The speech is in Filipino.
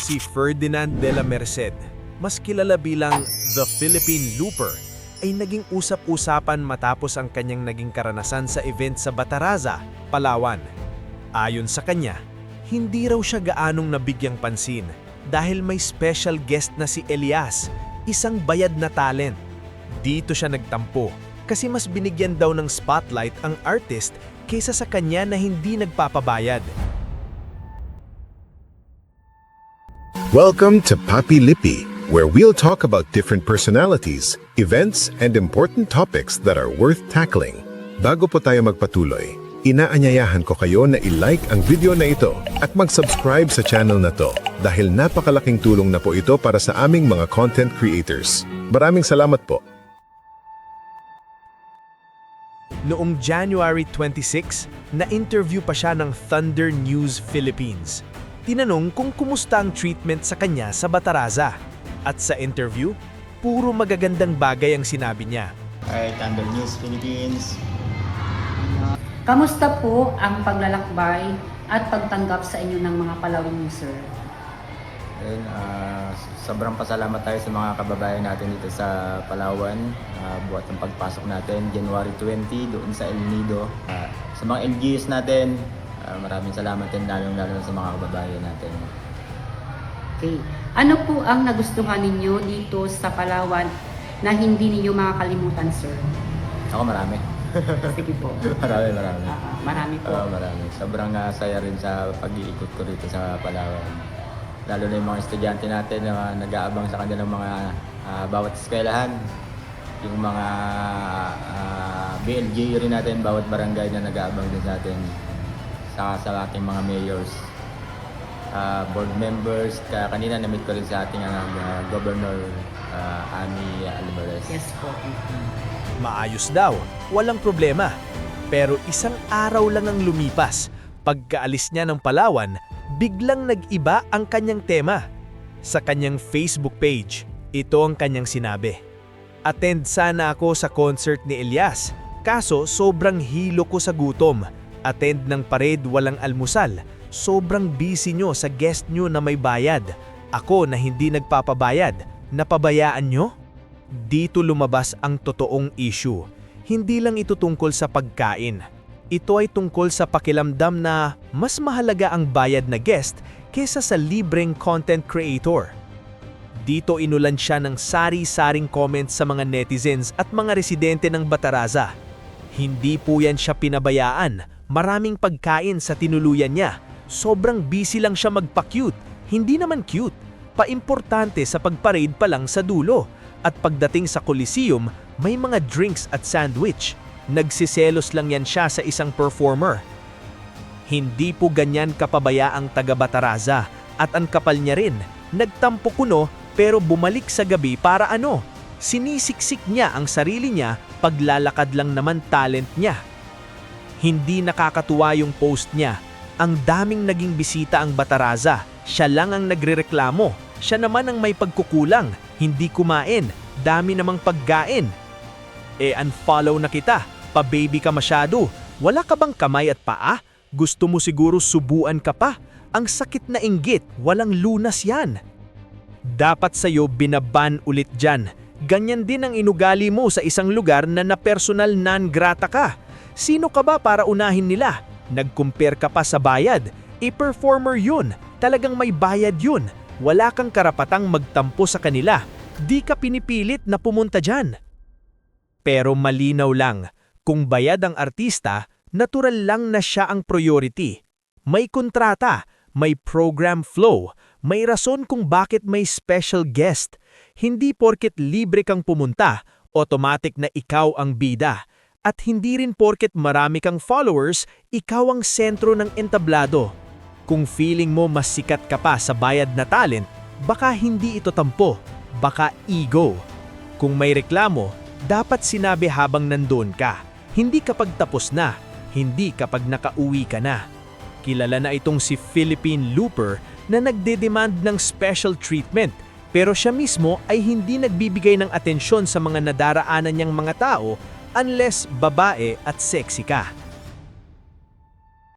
Si Ferdinand de la Merced, mas kilala bilang The Philippine Looper, ay naging usap-usapan matapos ang kanyang naging karanasan sa event sa Bataraza, Palawan. Ayon sa kanya, hindi raw siya gaanong nabigyang pansin dahil may special guest na si Elias, isang bayad na talent. Dito siya nagtampo kasi mas binigyan daw ng spotlight ang artist kaysa sa kanya na hindi nagpapabayad. Welcome to Papi Lipi, where we'll talk about different personalities, events, and important topics that are worth tackling. Bago po tayo magpatuloy, inaanyayahan ko kayo na i-like ang video na ito at mag-subscribe sa channel na to dahil napakalaking tulong na po ito para sa aming mga content creators. Maraming salamat po. Noong January 26, na-interview pa siya ng Thunder News Philippines. Tinanong kung kumusta ang treatment sa kanya sa Bataraza. At sa interview, puro magagandang bagay ang sinabi niya. Hi, Thunder News Philippines. Kamusta po ang paglalakbay at pagtanggap sa inyo ng mga Palawang user? Ayun, sobrang pasalamat tayo sa mga kababayan natin dito sa Palawan. Buhat ng pagpasok natin, January 20, doon sa El Nido. Sa mga LGUs natin, maraming salamat din lalo sa mga kababayan natin. Okay. Ano po ang nagustuhan ninyo dito sa Palawan na hindi ninyo makakalimutan, sir? Ako marami. Sige po. marami. Marami po. Marami. Sobrang saya rin sa pag-iikot ko dito sa Palawan. Lalo na yung mga estudyante natin na nag-aabang sa kanilang mga bawat eskwelahan. Yung mga BLGU rin natin, bawat barangay na nag-aabang din sa atin. Sa ating mga mayors, board members. Kanina na-meet ko rin sa ating Governor Ami Alvarez. Yes po. Maayos daw, walang problema. Pero isang araw lang ang lumipas. Pagkaalis niya ng Palawan, biglang nag-iba ang kanyang tema. Sa kanyang Facebook page, ito ang kanyang sinabi. Attend sana ako sa concert ni Elias, kaso sobrang hilo ko sa gutom. Attend ng parade walang almusal. Sobrang busy nyo sa guest nyo na may bayad. Ako na hindi nagpapabayad. Napabayaan nyo? Dito lumabas ang totoong issue. Hindi lang ito tungkol sa pagkain. Ito ay tungkol sa pakiramdam na mas mahalaga ang bayad na guest kesa sa libreng content creator. Dito inulan siya ng sari-saring comments sa mga netizens at mga residente ng Bataraza. Hindi po yan siya pinabayaan. Maraming pagkain sa tinuluyan niya. Sobrang busy lang siya magpa-cute. Hindi naman cute. Paimportante sa pagparade pa lang sa dulo. At pagdating sa Coliseum, may mga drinks at sandwich. Nagsiselos lang yan siya sa isang performer. Hindi po ganyan kapabaya ang taga-Bataraza. At ang kapal niya rin. Nagtampo kuno pero bumalik sa gabi para ano? Sinisiksik niya ang sarili niya, paglalakad lang naman talent niya. Hindi nakakatuwa yung post niya. Ang daming naging bisita ang Bataraza. Siya lang ang nagrereklamo. Siya naman ang may pagkukulang. Hindi kumain. Dami namang pagkain. Unfollow na kita. Pa-baby ka masyado. Wala ka bang kamay at paa? Gusto mo siguro subuan ka pa? Ang sakit na inggit. Walang lunas yan. Dapat sa'yo binaban ulit dyan. Ganyan din ang inugali mo sa isang lugar na personal non grata ka. Sino ka ba para unahin nila? Nag-compare ka pa sa bayad. I-performer yun. Talagang may bayad yun. Wala kang karapatang magtampo sa kanila. Di ka pinipilit na pumunta dyan. Pero malinaw lang, kung bayad ang artista, natural lang na siya ang priority. May kontrata, may program flow, may rason kung bakit may special guest. Hindi porket libre kang pumunta, automatic na ikaw ang bida. At hindi rin porket marami kang followers, ikaw ang sentro ng entablado. Kung feeling mo mas sikat ka pa sa bayad na talent, baka hindi ito tampo, baka ego. Kung may reklamo, dapat sinabi habang nandun ka. Hindi kapag tapos na, hindi kapag nakauwi ka na. Kilala na itong si Philippine Looper na nagde-demand ng special treatment, pero siya mismo ay hindi nagbibigay ng atensyon sa mga nadaraanan niyang mga tao unless babae at sexy ka.